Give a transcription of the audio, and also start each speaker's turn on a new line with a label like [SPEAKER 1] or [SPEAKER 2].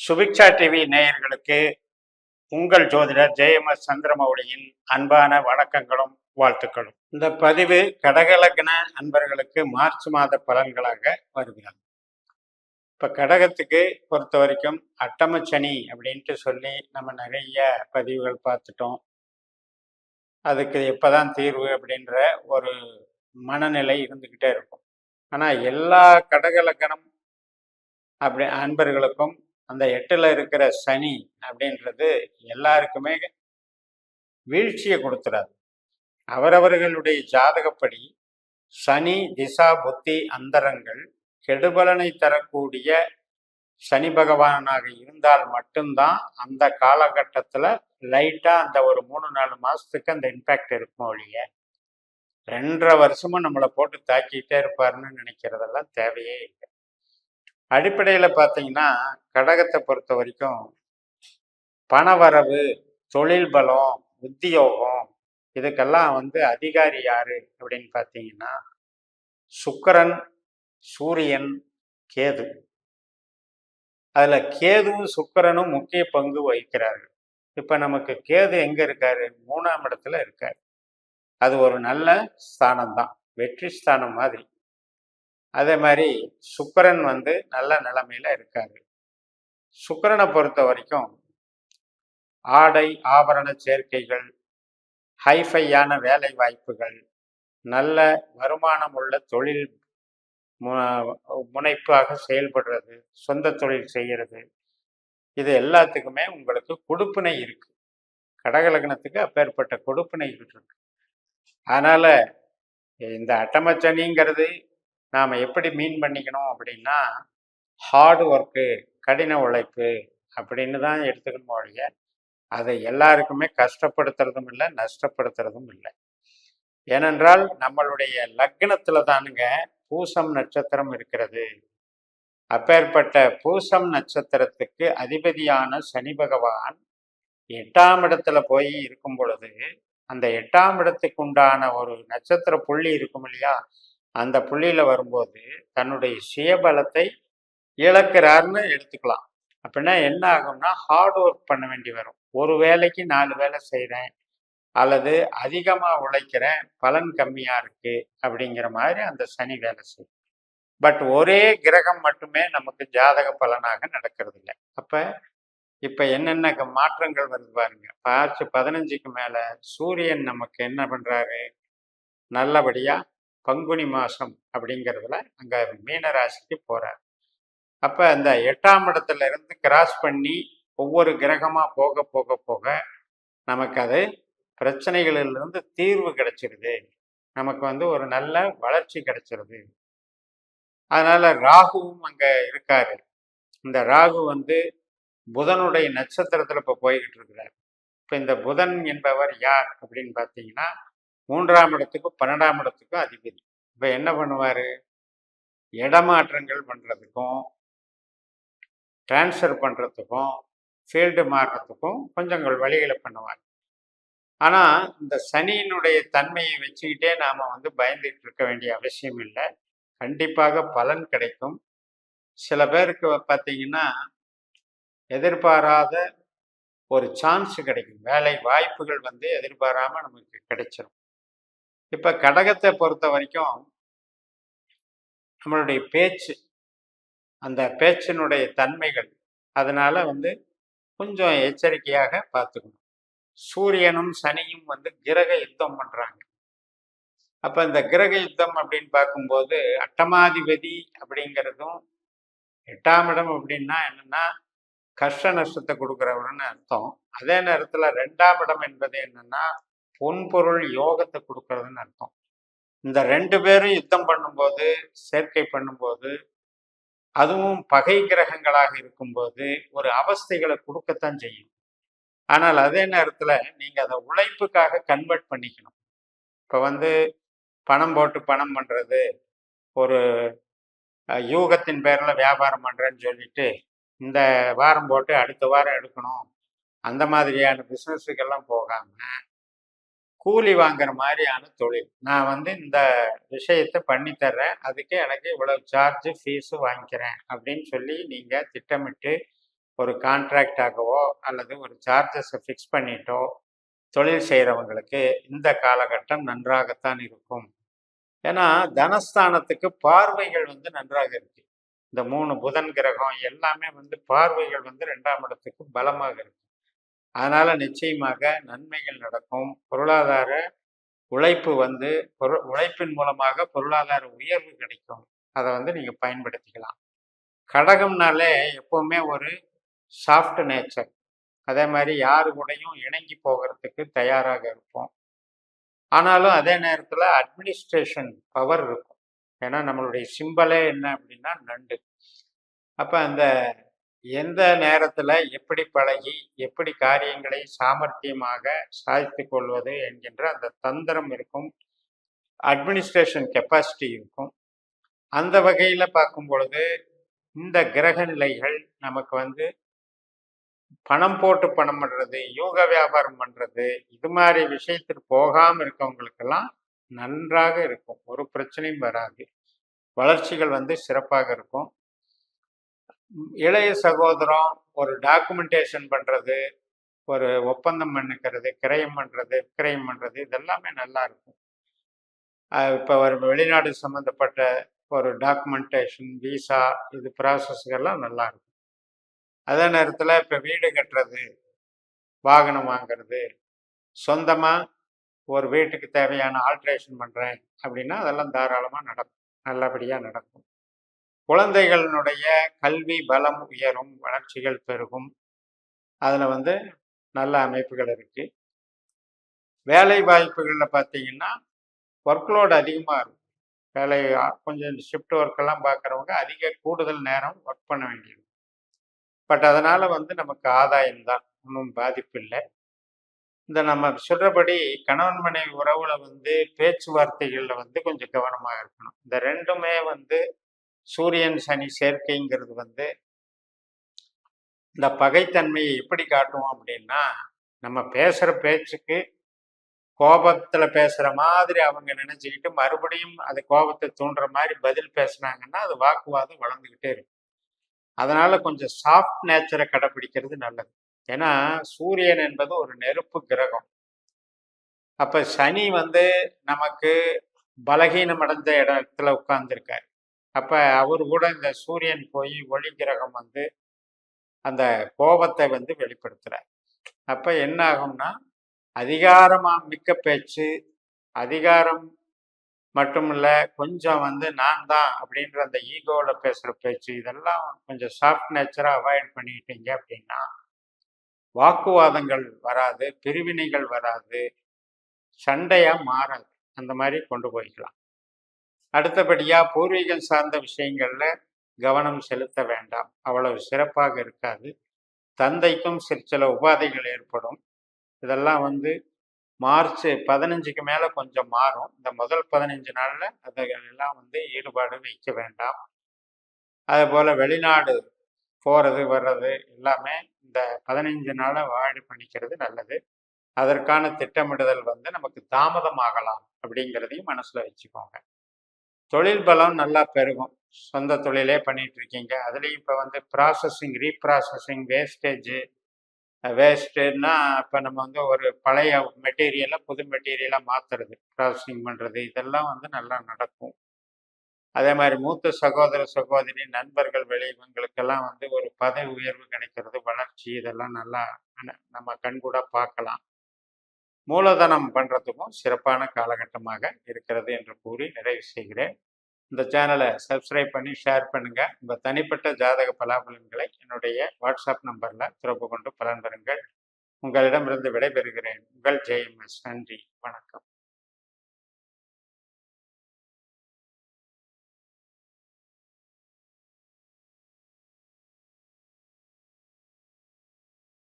[SPEAKER 1] Subiksha TV நேயர்களுக்கு உங்கள் ஜோதிடர் ஜெயமஸ் சந்திரமௌலியின் அன்பான வணக்கங்களும் வாழ்த்துக்களும். இந்த பதிவு கடகலக்ன அன்பர்களுக்கு மார்ச் மாத பலன்களாக வருகிறது. இப்ப கடகத்துக்கு பொறுத்த வரைக்கும் அட்டமச்சனி அப்படின்ட்டு சொல்லி நம்ம நிறைய பதிவுகள் பார்த்துட்டோம். அதுக்கு எப்பதான் தீர்வு அப்படின்ற ஒரு மனநிலை இருந்துகிட்டே இருக்கும். ஆனா எல்லா கடகலக்கணம் அப்படி அன்பர்களுக்கும் அந்த 8ல் இருக்கிற சனி அப்படின்றது எல்லாருக்குமே வீழ்ச்சியை கொடுத்துறாரு. அவரவர்களுடைய ஜாதகப்படி சனி திசா புத்தி அந்தரங்கள் கெடுபலனை தரக்கூடிய சனி பகவானாக இருந்தால் மட்டும்தான் அந்த காலகட்டத்தில் லைட்டாக அந்த ஒரு 3-4 மாதத்துக்கு அந்த இம்பேக்ட் இருக்கும். ஒழிய 2.5 வருஷமும் நம்மளை போட்டு தாக்கிட்டே இருப்பாருன்னு நினைக்கிறதெல்லாம் தேவையே இல்லை. அடிப்படையில் பார்த்தீங்கன்னா கடகத்தை பொறுத்த வரைக்கும் பணவரவு, தொழில் பலம், உத்தியோகம் இதுக்கெல்லாம் அதிகாரி யாரு அப்படின்னு பார்த்தீங்கன்னா சுக்கிரன், சூரியன், கேது. அதில் கேதுவும் சுக்கிரனும் முக்கிய பங்கு வகிக்கிறார்கள். இப்போ நமக்கு கேது எங்கே இருக்காரு? 3ஆம் இடத்துல இருக்காரு. அது ஒரு நல்ல ஸ்தானம் தான், வெற்றி ஸ்தானம் மாதிரி. அதே மாதிரி சுக்கிரன் நல்ல நிலைமையில இருக்காரு. சுக்கிரனை பொறுத்த வரைக்கும் ஆடை ஆபரண சேர்க்கைகள், ஹைஃபையான வேலை வாய்ப்புகள், நல்ல வருமானம் உள்ள தொழில் முனைப்பாக செயல்படுறது, சொந்த தொழில் செய்கிறது, இது எல்லாத்துக்குமே உங்களுக்கு கொடுப்பினை இருக்கு. கடகலக்னத்துக்கு அப்பேற்பட்ட கொடுப்பினை இருக்கு. அதனால இந்த அட்டமச்சனிங்கிறது நாம் எப்படி மீன் பண்ணிக்கணும் அப்படின்னா ஹார்டு ஒர்க்கு, கடின உழைப்பு அப்படின்னு தான் எடுத்துக்கணும். ஒழிய அதை எல்லாருக்குமே கஷ்டப்படுத்துறதும் இல்லை, நஷ்டப்படுத்துறதும் இல்லை. ஏனென்றால் நம்மளுடைய லக்னத்துல தானுங்க பூசம் நட்சத்திரம் இருக்கிறது. அப்பேற்பட்ட பூசம் நட்சத்திரத்துக்கு அதிபதியான சனி பகவான் 8ஆம் இடத்துல போய் இருக்கும் பொழுது அந்த 8ஆம் இடத்துக்கு உண்டான ஒரு நட்சத்திர புள்ளி இருக்கும் இல்லையா, அந்த புள்ளியில வரும்போது தன்னுடைய சுயபலத்தை இழக்கிறார்னு எடுத்துக்கலாம். அப்படின்னா என்ன ஆகும்னா ஹார்ட் ஒர்க் பண்ண வேண்டி வரும். ஒரு வேலைக்கு 4 வேலை செய்கிறேன் அல்லது அதிகமாக உழைக்கிறேன், பலன் கம்மியாக இருக்கு அப்படிங்கிற மாதிரி அந்த சனி வேலை செய்யும். பட் ஒரே கிரகம் மட்டுமே நமக்கு ஜாதக பலனாக நடக்கிறது இல்லை. அப்போ இப்போ என்னென்ன மாற்றங்கள் வருது பாருங்க. மார்ச் 15க்கு மேலே சூரியன் நமக்கு என்ன பண்ணுறாரு? நல்லபடியாக பங்குனி மாதம் அப்படிங்கிறதுல அங்கே மீனராசிக்கு போகிறார். அப்போ அந்த 8ஆம் இடத்துல இருந்து கிராஸ் பண்ணி ஒவ்வொரு கிரகமாக போக போக போக நமக்கு அது பிரச்சனைகளிலிருந்து தீர்வு கிடைச்சிருது. நமக்கு ஒரு நல்ல வளர்ச்சி கிடைச்சிருது. அதனால ராகுவும் அங்கே இருக்காரு. இந்த ராகு புதனுடைய நட்சத்திரத்தில் இப்போ போய்கிட்டு இருக்கிறார். இப்போ இந்த புதன் என்பவர் யார் அப்படின்னு பார்த்தீங்கன்னா 3ஆம் இடத்துக்கும் 12ஆம் இடத்துக்கும் அதிபதி. இப்போ என்ன பண்ணுவார்? இடமாற்றங்கள் பண்ணுறதுக்கும் டிரான்ஸ்ஃபர் பண்ணுறதுக்கும் ஃபீல்டு மாறுறதுக்கும் கொஞ்சம் வழிகளை பண்ணுவார். ஆனால் இந்த சனியினுடைய தன்மையை வச்சுக்கிட்டே நாம் பயந்துட்டு இருக்க வேண்டிய அவசியம் இல்லை. கண்டிப்பாக பலன் கிடைக்கும். சில பேருக்கு பார்த்தீங்கன்னா எதிர்பாராத ஒரு சான்ஸ் கிடைக்கும், வேலை வாய்ப்புகள் எதிர்பாராமல் நமக்கு கிடைச்சிடும். இப்போ கடகத்தை பொறுத்த வரைக்கும் நம்மளுடைய பேச்சு, அந்த பேச்சினுடைய தன்மைகள், அதனால கொஞ்சம் எச்சரிக்கையாக பார்த்துக்கணும். சூரியனும் சனியும் கிரக யுத்தம் பண்றாங்க. அப்ப இந்த கிரக யுத்தம் அப்படின்னு பார்க்கும்போது அட்டமாதிபதி அப்படிங்கிறதும் 8ஆம் இடம் அப்படின்னா என்னன்னா கஷ்ட நஷ்டத்தை கொடுக்குறவர்னு அர்த்தம். அதே நேரத்துல 2ஆம் இடம் என்பது என்னன்னா பொன்பொருள் யோகத்தை கொடுக்கறதுன்னு அர்த்தம். இந்த 2 பேரும் யுத்தம் பண்ணும்போது, சேர்க்கை பண்ணும்போது, அதுவும் பகை கிரகங்களாக இருக்கும்போது ஒரு அவஸ்தைகளை கொடுக்கத்தான் செய்யும். ஆனால் அதே நேரத்தில் நீங்கள் அதை உழைப்புக்காக கன்வெர்ட் பண்ணிக்கணும். இப்போ பணம் போட்டு பணம் பண்ணுறது, ஒரு யூகத்தின் பேரில் வியாபாரம் பண்ணுறேன்னு சொல்லிட்டு இந்த வாரம் போட்டு அடுத்த வாரம் எடுக்கணும், அந்த மாதிரியான பிஸ்னஸுக்கெல்லாம் போகாமல் கூலி வாங்குற மாதிரியான தொழில். நான் இந்த விஷயத்தை பண்ணித்தர்றேன், அதுக்கு எனக்கு இவ்வளவு சார்ஜ் ஃபீஸு வாங்கிக்கிறேன் அப்படின்னு சொல்லி நீங்கள் திட்டமிட்டு ஒரு கான்ட்ராக்டாகவோ அல்லது ஒரு சார்ஜஸை ஃபிக்ஸ் பண்ணிட்டோ தொழில் செய்கிறவங்களுக்கு இந்த காலகட்டம் நன்றாகத்தான் இருக்கும். ஏன்னா தனஸ்தானத்துக்கு பார்வைகள் வந்து நன்றாக இருக்கு. இந்த 3 புதன் கிரகம் எல்லாமே வந்து பார்வைகள் வந்து 2ஆம் இடத்துக்கு பலமாக இருக்கு. அதனால நிச்சயமாக நன்மைகள் நடக்கும். பொருளாதார உழைப்பு வந்து உழைப்பின் மூலமாக பொருளாதார உயர்வு கிடைக்கும். அதை வந்து நீங்க பயன்படுத்திக்கலாம். கடகம்னாலே எப்பவுமே ஒரு சாஃப்ட் நேச்சர். அதே மாதிரி யாரு கூடயும் இணங்கி போகிறதுக்கு தயாராக இருப்போம். ஆனாலும் அதே நேரத்தில் அட்மினிஸ்ட்ரேஷன் பவர் இருக்கும். ஏன்னா நம்மளுடைய சிம்பலே என்ன அப்படின்னா நண்டு. அப்போ அந்த எந்த நேரத்தில் எப்படி பழகி எப்படி காரியங்களை சாமர்த்தியமாக சாதித்து கொள்வது என்கின்ற அந்த தந்திரம் இருக்கும். அட்மினிஸ்ட்ரேஷன் கெப்பாசிட்டி இருக்கும். அந்த வகையில் பார்க்கும் பொழுது இந்த கிரக நிலைகள் நமக்கு வந்து பணம் போட்டு பணம் பண்ணுறது, யோக வியாபாரம் பண்ணுறது, இது மாதிரி விஷயத்துக்கு போகாமல் இருக்கவங்களுக்கெல்லாம் நன்றாக இருக்கும். ஒரு பிரச்சனையும் வராது. வளர்ச்சிகள் வந்து சிறப்பாக இருக்கும். இளைய சகோதரம் ஒரு டாக்குமெண்டேஷன் பண்ணுறது, ஒரு ஒப்பந்தம் பண்ணிக்கிறது, கிரயம் பண்ணுறது, விக்கிரயம் பண்ணுறது, இதெல்லாமே நல்லா இருக்கும். இப்போ ஒரு வெளிநாடு சம்மந்தப்பட்ட ஒரு டாக்குமெண்டேஷன், விசா, இது ப்ராசஸ்கெல்லாம் நல்லா இருக்கும். அதே நேரத்தில் இப்போ வீடு கட்டுறது, வாகனம் வாங்கிறது, சொந்தமாக ஒரு வீட்டுக்கு தேவையான ஆல்ட்ரேஷன் பண்ணுறேன் அப்படின்னா அதெல்லாம் தாராளமாக நடக்கும். நல்லபடியாக நடக்கும். குழந்தைகளினுடைய கல்வி பலம் உயரும், வளர்ச்சிகள் பெருகும். அதில் வந்து நல்ல அமைப்புகள் இருக்கு. வேலை வாய்ப்புகளில் பார்த்தீங்கன்னா ஒர்க்லோடு அதிகமாக இருக்கும். வேலை கொஞ்சம் ஷிஃப்ட் ஒர்க்கெல்லாம் பார்க்குறவங்க அதிக கூடுதல் நேரம் ஒர்க் பண்ண வேண்டியது. பட் அதனால் வந்து நமக்கு ஆதாயம் தான், ஒன்றும் பாதிப்பு இல்லை. இந்த நம்ம சொல்கிறபடி கணவன் மனைவி உறவுல வந்து பேச்சுவார்த்தைகளில் வந்து கொஞ்சம் கவனமாக இருக்கணும். இந்த ரெண்டுமே வந்து சூரியன் சனி சேர்க்கைங்கிறது வந்து இந்த பகைத்தன்மையை எப்படி காட்டுவோம் அப்படின்னா, நம்ம பேசுகிற பேச்சுக்கு கோபத்தில் பேசுகிற மாதிரி அவங்க நினச்சிக்கிட்டு மறுபடியும் அது கோபத்தை தூண்டுற மாதிரி பதில் பேசுனாங்கன்னா அது வாக்குவாதம் வளர்ந்துக்கிட்டே இருக்கும். அதனால கொஞ்சம் சாஃப்ட் நேச்சரை கடைப்பிடிக்கிறது நல்லது. ஏன்னா சூரியன் என்பது ஒரு நெருப்பு கிரகம். அப்ப சனி வந்து நமக்கு பலகீனம் அடைஞ்ச இடத்துல உட்கார்ந்துருக்காரு. அப்ப அவரு கூட இந்த சூரியன் போய் ஒளி கிரகம் வந்து அந்த கோபத்தை வந்து வெளிப்படுத்துறார். அப்ப என்ன ஆகும்னா அதிகாரமா மிக்க பேச்சு, அதிகாரம் மட்டும் இல்லை, கொஞ்சம் வந்து நான் தான் அப்படின்ற அந்த ஈகோவில் பேசுகிற பேச்சு, இதெல்லாம் கொஞ்சம் சாஃப்ட் நேச்சராக அவாய்ட் பண்ணிக்கிட்டீங்க அப்படின்னா வாக்குவாதங்கள் வராது, பிரிவினைகள் வராது, சண்டையாக மாறாது. அந்த மாதிரி கொண்டு போய்க்கலாம். அடுத்தபடியாக பூர்வீகம் சார்ந்த விஷயங்களில் கவனம் செலுத்த வேண்டாம். அவ்வளவு சிறப்பாக இருக்காது. தந்தைக்கும் சில உபாதைகள் ஏற்படும். இதெல்லாம் வந்து மார்ச் 15க்கு மேலே கொஞ்சம் மாறும். இந்த முதல் 15 நாளில் அதெல்லாம் வந்து ஈடுபாடு வைக்க வேண்டாம். அதுபோல் வெளிநாடு போகிறது வர்றது எல்லாமே இந்த 15 நாளை அவாய்டு பண்ணிக்கிறது நல்லது. அதற்கான திட்டமிடுதல் வந்து நமக்கு தாமதமாகலாம் அப்படிங்கிறதையும் மனசில் வச்சுக்கோங்க. தொழில் பலம் நல்லா பெருகும். சொந்த தொழிலே பண்ணிட்டு இருக்கீங்க, அதுலேயும் இப்போ வந்து ப்ராசஸிங், ரீப்ராசஸிங், வேஸ்ட்டுன்னா இப்போ நம்ம வந்து ஒரு பழைய மெட்டீரியலை புது மெட்டீரியலாக மாற்றுறது, ப்ராசஸிங் பண்ணுறது, இதெல்லாம் வந்து நல்லா நடக்கும். அதே மாதிரி மூத்த சகோதர சகோதரி, நண்பர்கள் இவங்களுக்கெல்லாம் வந்து ஒரு பதவி உயர்வு கிடைக்கிறது, வளர்ச்சி, இதெல்லாம் நல்லா நம்ம கண்கூட பார்க்கலாம். மூலதனம் பண்ணுறதுக்கும் சிறப்பான காலகட்டமாக இருக்கிறது என்று கூறி நிறைவு செய்கிறேன். இந்த சேனலை சப்ஸ்கிரைப் பண்ணி ஷேர் பண்ணுங்கள். உங்கள் தனிப்பட்ட ஜாதக பலாபலன்களை என்னுடைய வாட்ஸ்அப் நம்பரில் தொடர்பு கொண்டு பலன் பெறுங்கள். உங்களிடமிருந்து விடைபெறுகிறேன். உங்கள் JMS. நன்றி, வணக்கம்.